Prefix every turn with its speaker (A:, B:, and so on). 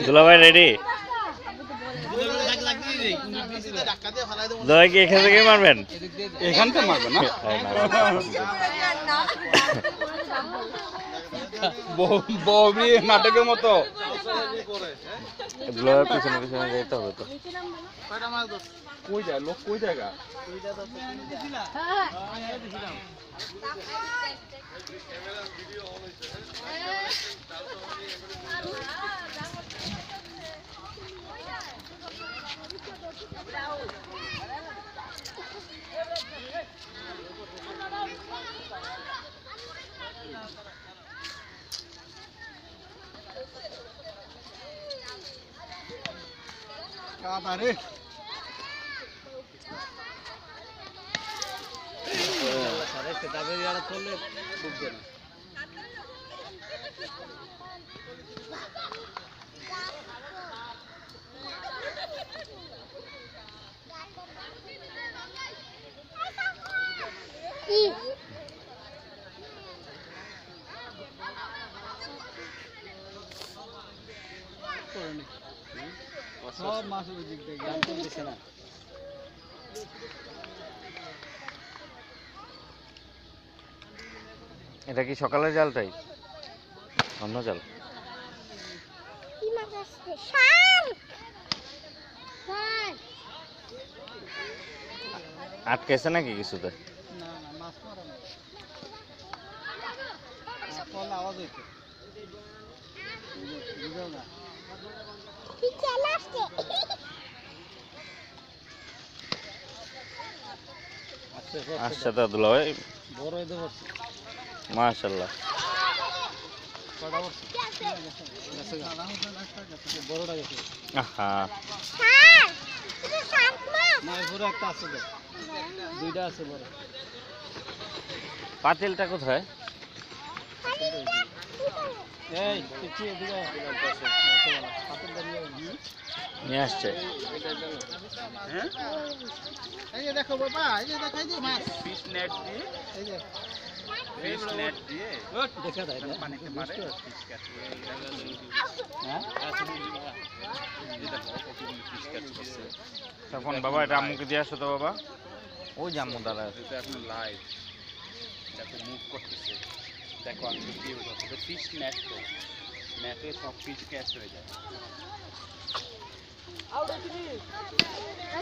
A: দুলাভাই রেডি? দুলাভাই কি এখান থেকে মারবেন?
B: এখান থেকে মারবে না, বউবি নাটকের মতো।
A: দুলাভাই পিছনে পিছনে যেতে হবে তো।
B: কই যায় লোক, কই জায়গা? কাদারে সব মাছের দিক থেকে গান করতেছে না।
A: এটা কি সকালের জালটাই? অন্য জাল? আটকেছে নাকি কিছুতে?
B: না না, মাছ মারা না, কল আওয়াজ হইতো বুঝো না।
A: আচ্ছা তো দুলাভাই,
B: বড় হইতে পারছি।
A: মাশাআল্লাহ।
B: বড়টা গেছে
A: আহা,
B: না, এরপরে একটা আছে, দুইটা আছে বড়।
A: পাতিলটা কোথায়?
B: এই পিছিয়ে দিকে
A: নিয়ে আসছে।
B: হ্যাঁ, এই যে দেখো বাবা, এই যে দেখাই যে মাছ ফিশ নেট দিয়ে, এই যে ফিশ নেট দিয়ে দেখা যায় না, পানিতে মারে ফিশ ক্যাচ করে। হ্যাঁ,
A: তখন বাবা এটা আম্মুকে দিয়ে আসো তো বাবা। ওই যে আম্মু দাঁড়া আছে।
B: এটা এখন লাইভ, দেখো মুভ করতেছে, দেখো আমি কি বলতে ফিশ নেট, তো নেটে সব ফিশ ক্যাচ হয়ে যায়।